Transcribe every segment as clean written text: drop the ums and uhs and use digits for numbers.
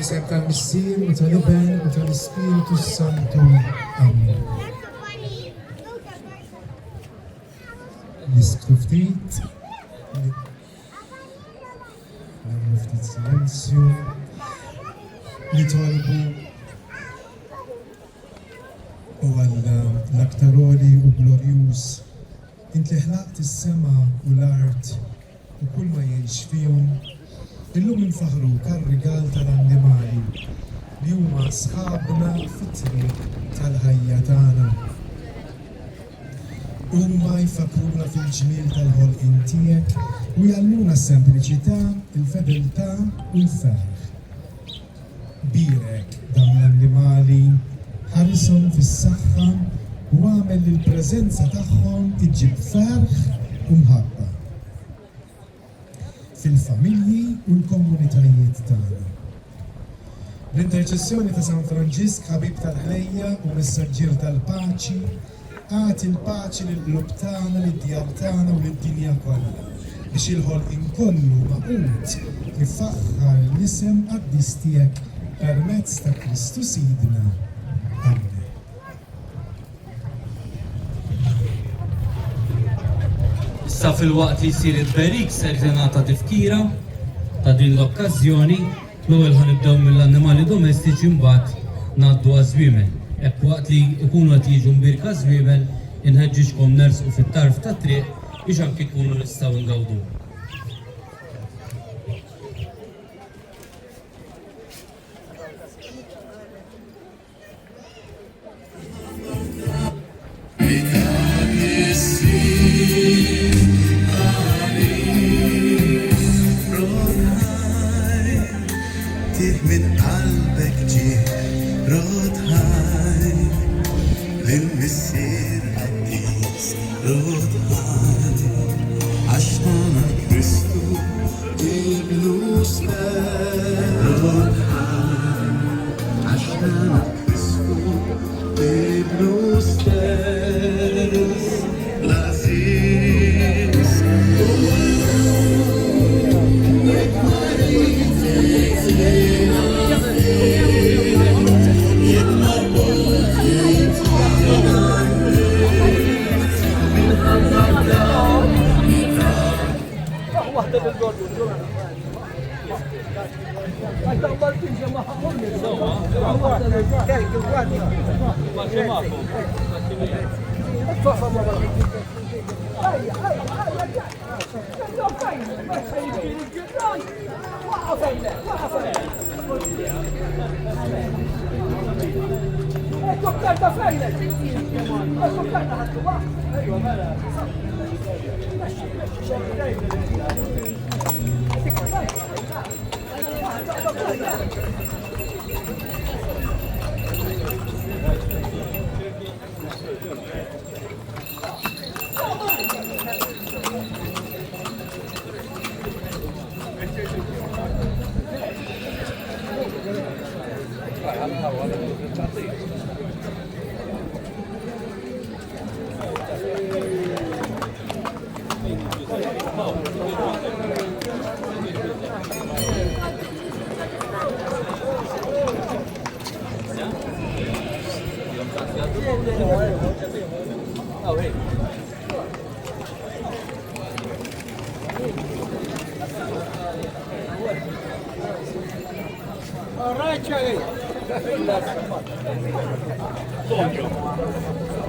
Fisem tal-Missier u tal-Iben u tal-Ispiritu Santu. Amen. Nisktu ftit. Għamlu ftit silenzju. Nitolbu u l-aktaroli u glorjuż. Int li ħlaqt is-sema u l-art u kull ma jgħix fihom. Illum infaħru kar-rigal tal-annimali li huma sħabna fit-triq tal-ħajja tagħna. Huma jfakruna fil-ġmiel tal-ħolqien tiegħek u jgħallmuna s-sempliċità, il-fedeltà u l-ferħ. Birek dawn l-annimali, ħarishom fis-saħħa u għamel li l-preżenza tagħhom iġġib ferħ u mħabba fil-familji u l-komunitajiet tagħna. L-interċessjoni ta' San Franġisk, ħabib tal-ħlejja u messaġġier tal-paċi, għati l-paċi lill-qlub tagħna, lid-djar tagħna u lid-dinja kollha biex il-ħolqien kollu maqut ifaħħar l-isem qaddis tiegħek permezz ta' Kristu Sidna. Amen. Issa fil-waqt li jsir it-berik ser tingħata tifkira ta' din l-okkażjoni l-ewwel ħanibdew mill-annimali domestiċi mbagħad ngħaddu għaż-żwiemel. Hekk waqt li jkunu qed jiġu mbirka żwiemel inħeġġixkom nersqu fit-tarf tat-triq biex anke jkunu nistgħu ngawdu. من قلبك جه رد هاي للمسير قديس رد هاي عشان كريستو إبلوس رد هاي عشان كريستو إبلوس لذيذ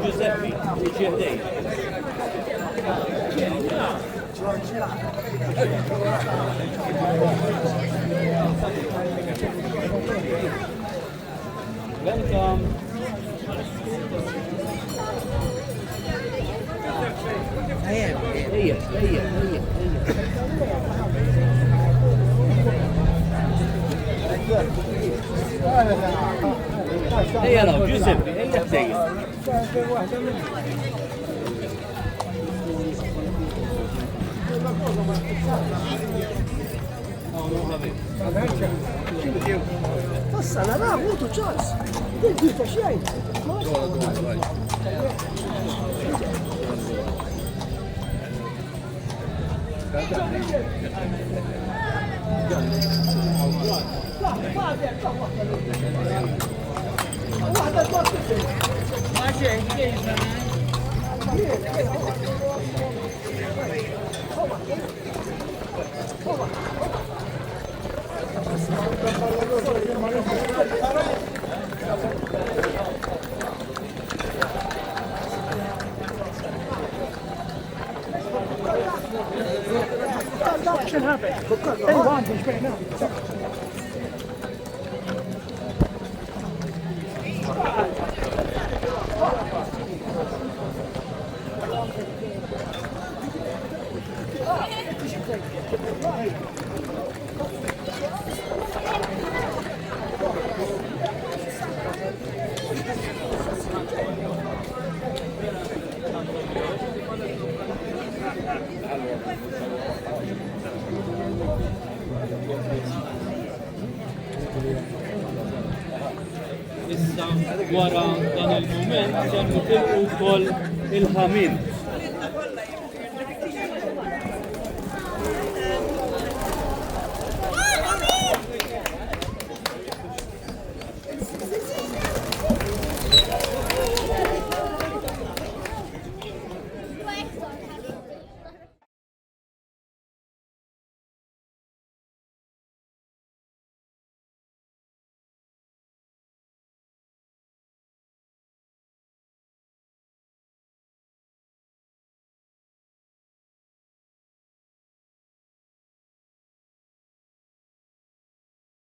Giuseppe, Giardei. Welcome. هي لو جوزيبي هي بداية Passa, non ha avuto chance. Che dico, scegli. واحدة تبطل. شو هذا؟ ايوه انت ايش بينهم؟ Issa wara dan il-moment se nitilqu wkoll il-ħamin.